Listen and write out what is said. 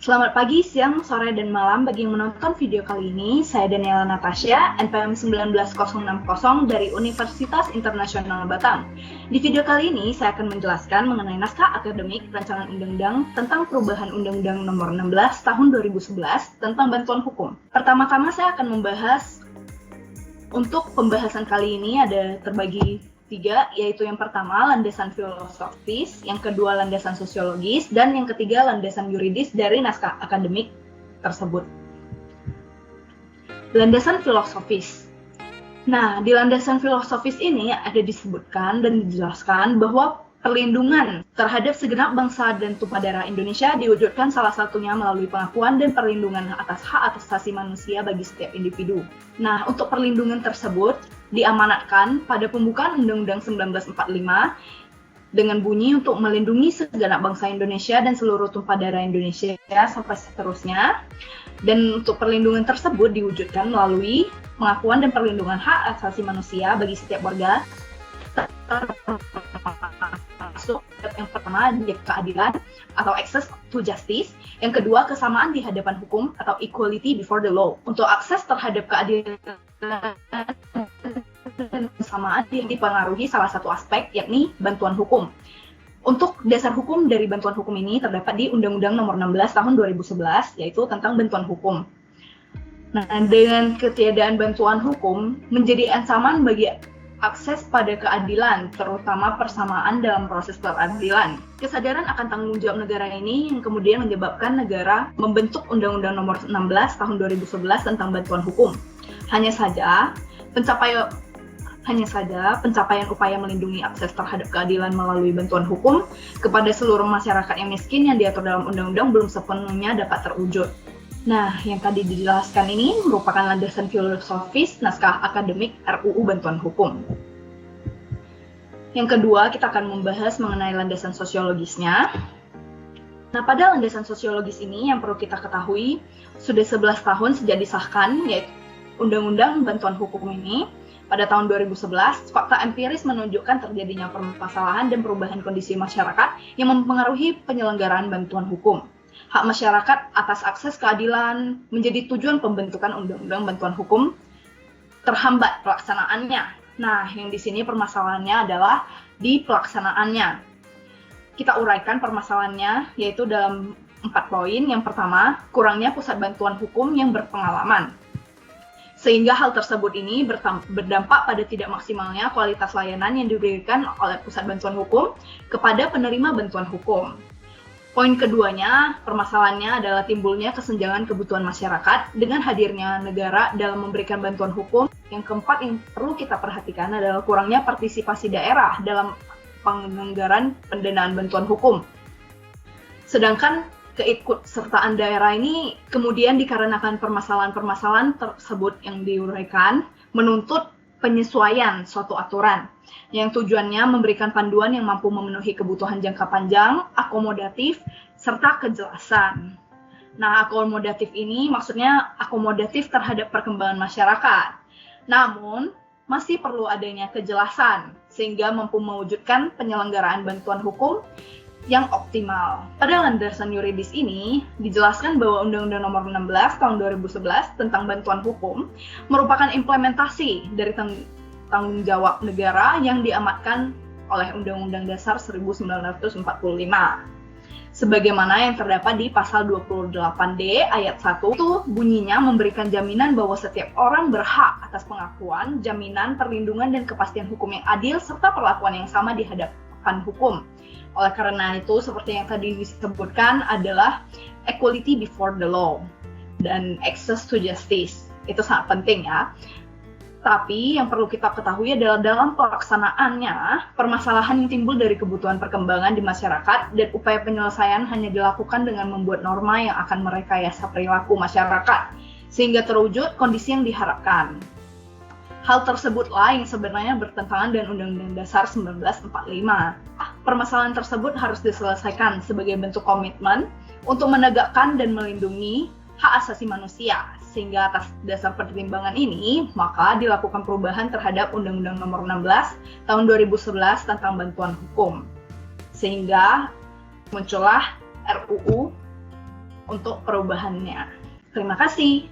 Selamat pagi, siang, sore, dan malam bagi yang menonton video kali ini. Saya Daniela Natasha, NPM 19060 dari Universitas Internasional Batam. Di video kali ini, saya akan menjelaskan mengenai naskah akademik rancangan undang-undang tentang perubahan Undang-Undang Nomor 16 Tahun 2011 tentang bantuan hukum. Pertama-tama saya akan membahas, untuk pembahasan kali ini ada terbagi 3, yaitu yang pertama landasan filosofis, yang kedua landasan sosiologis, dan yang ketiga landasan yuridis dari naskah akademik tersebut. Landasan filosofis. Nah, di landasan filosofis ini ada disebutkan dan dijelaskan bahwa perlindungan terhadap segenap bangsa dan tumpah darah Indonesia diwujudkan salah satunya melalui pengakuan dan perlindungan atas hak asasi manusia bagi setiap individu. Nah, untuk perlindungan tersebut diamanatkan pada pembukaan Undang-Undang 1945 dengan bunyi untuk melindungi segenap bangsa Indonesia dan seluruh tumpah darah Indonesia sampai seterusnya. Dan untuk perlindungan tersebut diwujudkan melalui pengakuan dan perlindungan hak asasi manusia bagi setiap warga, termasuk yang pertama keadilan atau access to justice, yang kedua kesamaan di hadapan hukum atau equality before the law. Untuk akses terhadap keadilan dan kesamaan yang dipengaruhi salah satu aspek, yakni bantuan hukum. Untuk dasar hukum dari bantuan hukum ini terdapat di Undang-Undang Nomor 16 Tahun 2011, yaitu tentang bantuan hukum. Nah, dengan ketiadaan bantuan hukum menjadi ancaman bagi akses pada keadilan, terutama persamaan dalam proses peradilan. Kesadaran akan tanggung jawab negara ini yang kemudian menyebabkan negara membentuk Undang-Undang Nomor 16 Tahun 2011 tentang bantuan hukum. Hanya saja pencapaian upaya melindungi akses terhadap keadilan melalui bantuan hukum kepada seluruh masyarakat yang miskin yang diatur dalam undang-undang belum sepenuhnya dapat terwujud. Nah, yang tadi dijelaskan ini merupakan landasan filosofis naskah akademik RUU Bantuan Hukum. Yang kedua, kita akan membahas mengenai landasan sosiologisnya. Nah, pada landasan sosiologis ini yang perlu kita ketahui, sudah 11 tahun sejak disahkan, yaitu Undang-Undang Bantuan Hukum ini, pada tahun 2011, fakta empiris menunjukkan terjadinya permasalahan dan perubahan kondisi masyarakat yang mempengaruhi penyelenggaraan bantuan hukum. Hak masyarakat atas akses keadilan menjadi tujuan pembentukan Undang-Undang Bantuan Hukum terhambat pelaksanaannya. Nah, yang di sini permasalahannya adalah di pelaksanaannya. Kita uraikan permasalahannya, yaitu dalam 4 poin. Yang pertama, kurangnya pusat bantuan hukum yang berpengalaman. Sehingga hal tersebut ini berdampak pada tidak maksimalnya kualitas layanan yang diberikan oleh pusat bantuan hukum kepada penerima bantuan hukum. Poin keduanya, permasalahannya adalah timbulnya kesenjangan kebutuhan masyarakat dengan hadirnya negara dalam memberikan bantuan hukum. Yang keempat yang perlu kita perhatikan adalah kurangnya partisipasi daerah dalam penganggaran pendanaan bantuan hukum. Sedangkan keikutsertaan daerah ini kemudian dikarenakan permasalahan-permasalahan tersebut yang diuraikan menuntut penyesuaian suatu aturan yang tujuannya memberikan panduan yang mampu memenuhi kebutuhan jangka panjang, akomodatif, serta kejelasan. Nah, akomodatif ini maksudnya akomodatif terhadap perkembangan masyarakat. Namun, masih perlu adanya kejelasan sehingga mampu mewujudkan penyelenggaraan bantuan hukum yang optimal. Pada landasan yuridis ini dijelaskan bahwa Undang-Undang Nomor 16 Tahun 2011 tentang bantuan hukum merupakan implementasi dari tanggung jawab negara yang diamatkan oleh Undang-Undang Dasar 1945. Sebagaimana yang terdapat di pasal 28D ayat 1 itu bunyinya memberikan jaminan bahwa setiap orang berhak atas pengakuan, jaminan, perlindungan, dan kepastian hukum yang adil serta perlakuan yang sama di hadapan hukum. Oleh karena itu, seperti yang tadi disebutkan adalah equality before the law dan access to justice. Itu sangat penting ya. Tapi yang perlu kita ketahui adalah dalam pelaksanaannya, permasalahan yang timbul dari kebutuhan perkembangan di masyarakat dan upaya penyelesaian hanya dilakukan dengan membuat norma yang akan merekayasa perilaku masyarakat, sehingga terwujud kondisi yang diharapkan. Hal tersebutlah yang sebenarnya bertentangan dengan Undang-Undang Dasar 1945. Permasalahan tersebut harus diselesaikan sebagai bentuk komitmen untuk menegakkan dan melindungi hak asasi manusia. Sehingga atas dasar pertimbangan ini, maka dilakukan perubahan terhadap Undang-Undang Nomor 16 Tahun 2011 tentang bantuan hukum. Sehingga muncullah RUU untuk perubahannya. Terima kasih.